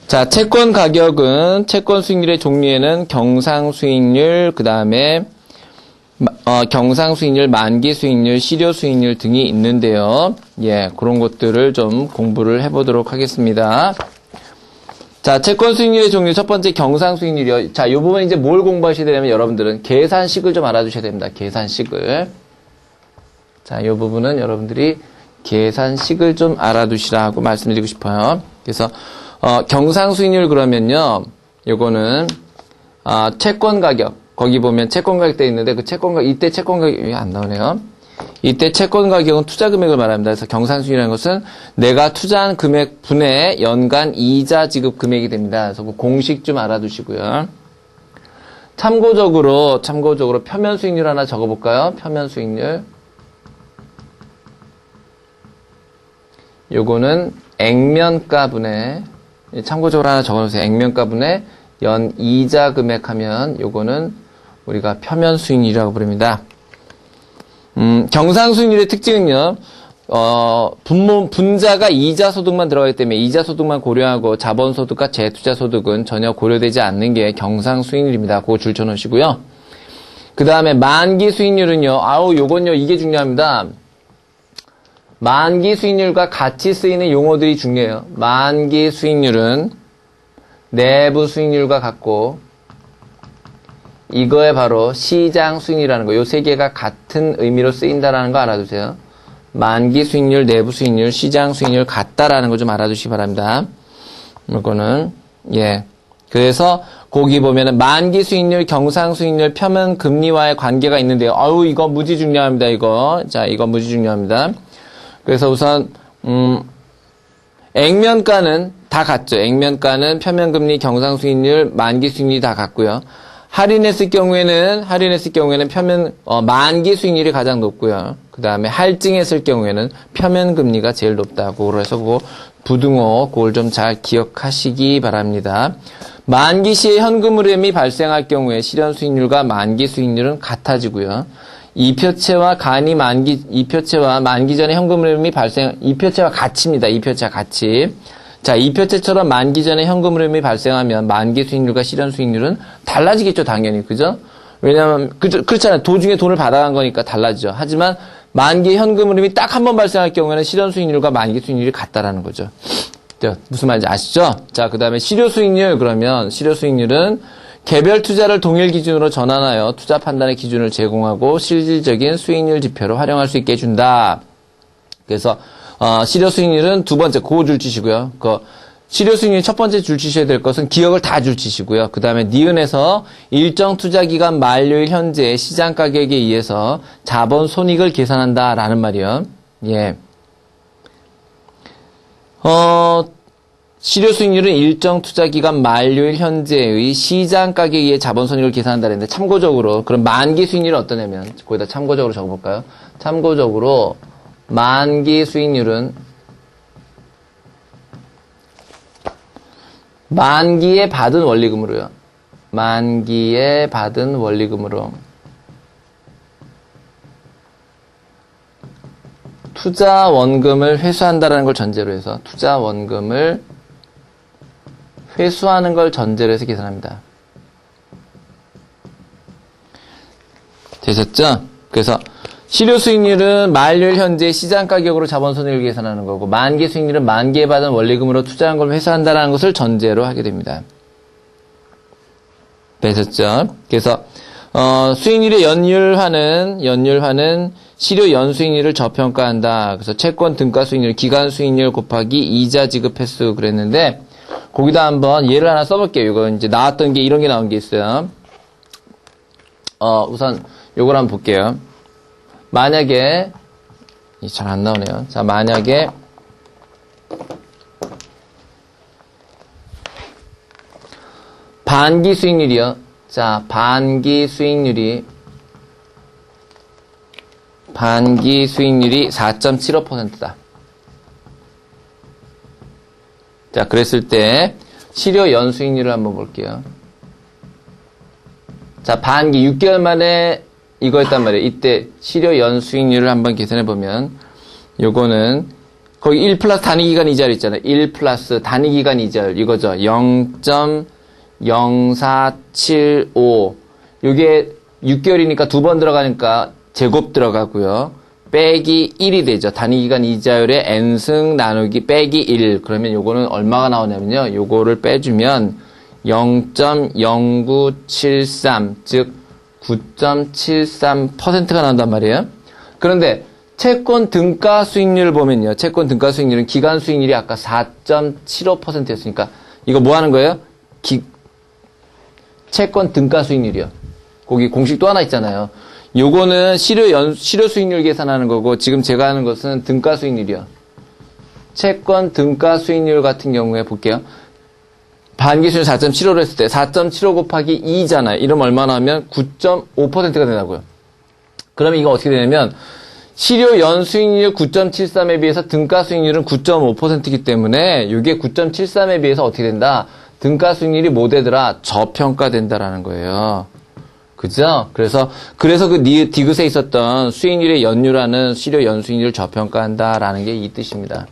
자, 채권 가격은 채권 수익률의 종류에는 경상 수익률, 그 다음에 경상 수익률, 만기 수익률, 실효 수익률 등이 있는데요. 예, 그런 것들을 좀 공부를 해보도록 하겠습니다. 자, 채권 수익률의 종류 첫 번째 경상 수익률이요. 자, 이 부분 이제 뭘 공부하셔야 되냐면 여러분들은 계산식을 좀 알아두셔야 됩니다. 계산식을. 자, 이 부분은 여러분들이 계산식을 좀 알아두시라고 말씀드리고 싶어요. 그래서 경상 수익률 그러면요. 요거는 채권 가격. 거기 보면 채권 가격 돼 있는데 그 채권 가격 이때 채권 가격이 안 나오네요. 이때 채권 가격은 투자 금액을 말합니다. 그래서 경상수익이라는 것은 내가 투자한 금액 분의 연간 이자 지급 금액이 됩니다. 그래서 그 공식 좀 알아두시고요. 참고적으로 표면 수익률 하나 적어볼까요? 표면 수익률. 요거는 액면가 분의 참고적으로 하나 적어놓으세요. 액면가 분의 연 이자 금액 하면 요거는 우리가 표면 수익률이라고 부릅니다. 경상 수익률의 특징은요, 분자가 이자 소득만 들어가기 때문에 이자 소득만 고려하고 자본 소득과 재투자 소득은 전혀 고려되지 않는 게 경상 수익률입니다. 그거 줄쳐 놓으시고요. 그 다음에 만기 수익률은요, 요건요, 이게 중요합니다. 만기 수익률과 같이 쓰이는 용어들이 중요해요. 만기 수익률은 내부 수익률과 같고, 이거에 바로 시장 수익률이라는 거, 요 세 개가 같은 의미로 쓰인다라는 거 알아두세요. 만기 수익률, 내부 수익률, 시장 수익률 같다라는 거 좀 알아두시기 바랍니다. 이거는, 예. 그래서, 거기 보면은 만기 수익률, 경상 수익률, 표면 금리와의 관계가 있는데요. 이거 무지 중요합니다, 이거. 자, 이거 무지 중요합니다. 그래서 우선, 액면가는 다 같죠. 액면가는 표면 금리, 경상 수익률, 만기 수익률이 다 같고요. 할인했을 경우에는 만기 수익률이 가장 높고요. 그 다음에 할증했을 경우에는 표면 금리가 제일 높다고. 그래서 그거 부등호, 그걸 좀 잘 기억하시기 바랍니다. 만기 시에 현금 흐름이 발생할 경우에 실현 수익률과 만기 수익률은 같아지고요. 이표채와 만기 전에 현금 흐름이 이표채와 같이입니다. 이표채와 같이. 자, 이표채처럼 만기 전에 현금 흐름이 발생하면 만기 수익률과 실현 수익률은 달라지겠죠, 당연히. 그죠? 왜냐면, 그렇잖아요. 도중에 돈을 받아간 거니까 달라지죠. 하지만, 만기 현금 흐름이 딱 한 번 발생할 경우에는 실현 수익률과 만기 수익률이 같다라는 거죠. 무슨 말인지 아시죠? 자, 그 다음에 실효 수익률, 그러면, 실효 수익률은 개별 투자를 동일 기준으로 전환하여 투자 판단의 기준을 제공하고 실질적인 수익률 지표로 활용할 수 있게 해준다. 그래서, 실효 수익률은 두 번째, 그거 줄 치시고요. 실효 수익률 첫 번째 줄 치셔야 될 것은 기억을 다 줄 치시고요. 그 다음에 니은에서 일정 투자 기간 만료일 현재의 시장 가격에 의해서 자본 손익을 계산한다라는 말이요. 예. 실효 수익률은 일정 투자 기간 만료일 현재의 시장 가격에 의해 자본 손익을 계산한다 그랬는데 참고적으로 그럼 만기 수익률은 어떠냐면 거기다 참고적으로 적어볼까요? 참고적으로 만기 수익률은 만기에 받은 원리금으로요. 만기에 받은 원리금으로 투자 원금을 회수한다라는 걸 전제로 해서 투자 원금을 회수하는 걸 전제로 해서 계산합니다. 되셨죠? 그래서 실효 수익률은 만료일 현재 시장 가격으로 자본 손익을 계산하는 거고 만기 수익률은 만기에 받은 원리금으로 투자한 걸 회수한다는 것을 전제로 하게 됩니다. 되셨죠? 그래서 수익률의 연율화는 실효 연수익률을 저평가한다. 그래서 채권 등가 수익률, 기간 수익률 곱하기 이자 지급 횟수 그랬는데 거기다 한번 예를 하나 써볼게요. 이거 이제 나왔던 게 이런 게 나온 게 있어요. 우선 요걸 한번 볼게요. 만약에 잘 안 나오네요. 자, 만약에 반기 수익률이요. 자, 반기 수익률이 4.75%다. 자, 그랬을 때 실효 연수익률을 한번 볼게요. 자, 반기 6개월 만에 이거였단 말이에요. 이때 실효 연수익률을 한번 계산해 보면 요거는 거기 1 플러스 단위기간 이자율 있잖아요. 1 플러스 단위기간 이자율 이거죠. 0.0475 요게 6개월이니까 두 번 들어가니까 제곱 들어가고요. 빼기 1이 되죠. 단위기간 이자율의 n승 나누기 빼기 1. 그러면 요거는 얼마가 나오냐면요. 요거를 빼주면 0.0973, 즉 9.73%가 나온단 말이에요. 그런데 채권 등가 수익률을 보면요. 채권 등가 수익률은 기간 수익률이 아까 4.75%였으니까 이거 뭐 하는 거예요? 채권 등가 수익률이요. 거기 공식 또 하나 있잖아요. 요거는 실효 수익률 계산하는 거고 지금 제가 하는 것은 등가 수익률이요. 채권 등가 수익률 같은 경우에 볼게요. 반기 수익률 4.75로 했을 때 4.75 곱하기 2잖아요. 이러면 얼마나 하면 9.5%가 되나고요. 그러면 이거 어떻게 되냐면 실효 연수익률 9.73에 비해서 등가 수익률은 9.5%이기 때문에 이게 9.73에 비해서 어떻게 된다? 등가 수익률이 뭐 되더라? 저평가된다라는 거예요. 그죠? 그래서 그 디귿에 있었던 수익률의 연유라는 실효 연수익률을 저평가한다라는 게 이 뜻입니다.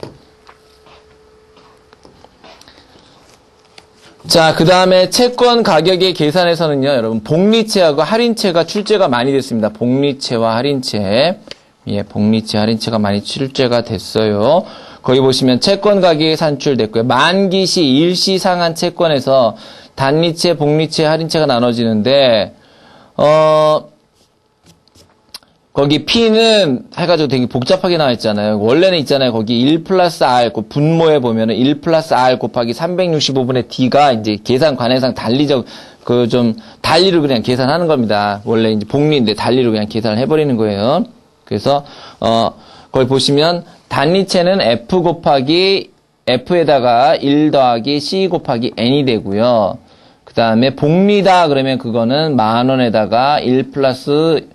자, 그 다음에 채권 가격의 계산에서는요, 여러분, 복리채하고 할인채가 출제가 많이 됐습니다. 복리채와 할인채. 예, 복리채, 할인채가 많이 출제가 됐어요. 거기 보시면 채권 가격이 산출됐고요. 만기시, 일시 상한 채권에서 단리채, 복리채, 할인채가 나눠지는데, 거기 P는 해가지고 되게 복잡하게 나와 있잖아요. 원래는 있잖아요. 거기 1 플러스 R, 분모에 보면은 1 플러스 R 곱하기 365분의 D가 이제 계산 관행상 달리적, 달리로 그냥 계산하는 겁니다. 원래 이제 복리인데 달리로 그냥 계산을 해버리는 거예요. 그래서, 거기 보시면 단리채는 F 곱하기 F에다가 1 더하기 C 곱하기 N이 되고요. 그 다음에 복리다 그러면 그거는 10,000원에다가 1 플러스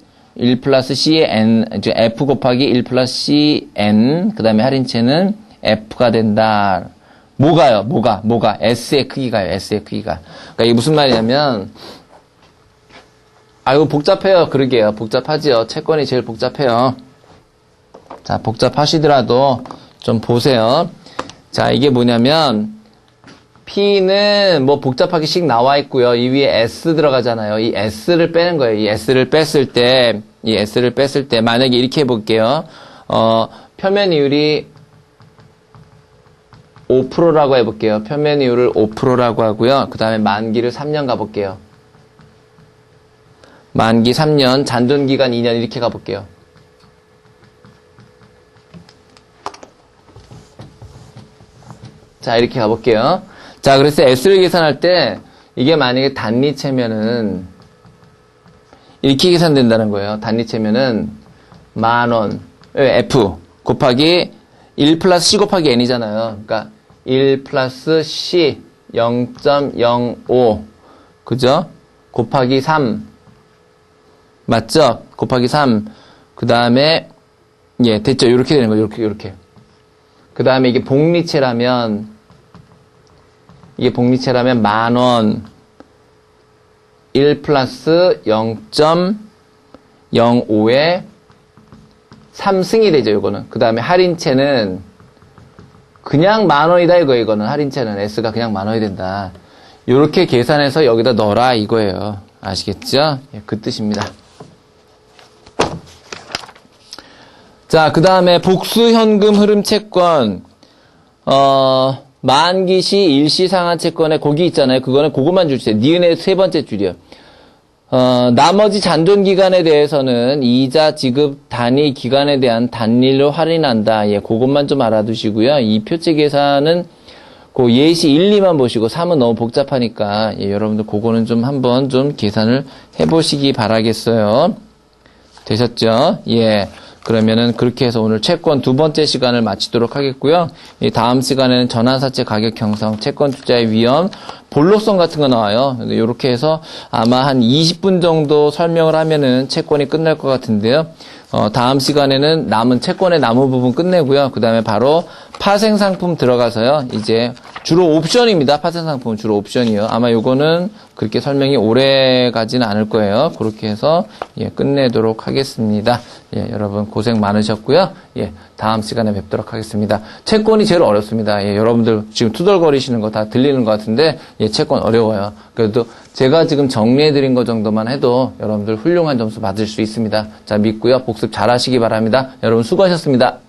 C의 N, F 곱하기 1 플러스 C N, 그 다음에 할인채는 F가 된다. 뭐가? S의 크기가요, S의 크기가. 그러니까 이게 무슨 말이냐면, 아이고, 복잡해요. 그러게요. 복잡하지요. 채권이 제일 복잡해요. 자, 복잡하시더라도 좀 보세요. 자, 이게 뭐냐면, P는 뭐 복잡하게 씩 나와 있고요. 이 위에 S 들어가잖아요. 이 S를 빼는 거예요. 이 S를 뺐을 때, 만약에 이렇게 해볼게요. 표면 이율이 5%라고 해볼게요. 표면 이율을 5%라고 하고요. 그 다음에 만기를 3년 가볼게요. 만기 3년, 잔존기간 2년 이렇게 가볼게요. 자, 이렇게 가볼게요. 자, 그래서 S를 계산할 때 이게 만약에 단리채면은 이렇게 계산된다는 거예요. 단리채면은 10,000원 F 곱하기 1 플러스 C 곱하기 N이잖아요. 그러니까 1 플러스 C 0.05 그죠? 곱하기 3 맞죠? 곱하기 3 그 다음에 예 됐죠? 이렇게 되는 거예요. 이렇게 그 다음에 이게 복리채라면 10,000원 1 플러스 0.05에 3승이 되죠, 이거는. 그 다음에 할인채는 그냥 10,000원이다, 이거는. 할인채는 S가 그냥 10,000원이 된다. 요렇게 계산해서 여기다 넣어라, 이거예요. 아시겠죠? 예, 그 뜻입니다. 자, 그 다음에 복수현금 흐름 채권, 만기시 일시 상한 채권에 거기 있잖아요. 그거는 그것만 주세요. 니은의 세 번째 줄이요. 나머지 잔존 기간에 대해서는 이자 지급 단위 기간에 대한 단일로 할인한다. 예, 그것만 좀 알아두시고요. 이 표체 계산은 그 예시 1, 2만 보시고 3은 너무 복잡하니까 예, 여러분들 그거는 좀 한번 좀 계산을 해보시기 바라겠어요. 되셨죠? 예. 그러면은 그렇게 해서 오늘 채권 두 번째 시간을 마치도록 하겠고요. 이 다음 시간에는 전환사채 가격 형성, 채권 투자의 위험, 볼록성 같은 거 나와요. 이렇게 해서 아마 한 20분 정도 설명을 하면은 채권이 끝날 것 같은데요. 다음 시간에는 남은 채권의 나무 부분 끝내고요. 그 다음에 바로 파생상품 들어가서요. 이제 주로 옵션입니다. 파생상품은 주로 옵션이요. 아마 요거는 그렇게 설명이 오래 가지는 않을 거예요. 그렇게 해서 예, 끝내도록 하겠습니다. 예, 여러분 고생 많으셨고요. 예, 다음 시간에 뵙도록 하겠습니다. 채권이 제일 어렵습니다. 예, 여러분들 지금 투덜거리시는 거 다 들리는 것 같은데 예, 채권 어려워요. 그래도 제가 지금 정리해드린 것 정도만 해도 여러분들 훌륭한 점수 받을 수 있습니다. 자, 믿고요. 복습 잘 하시기 바랍니다. 여러분 수고하셨습니다.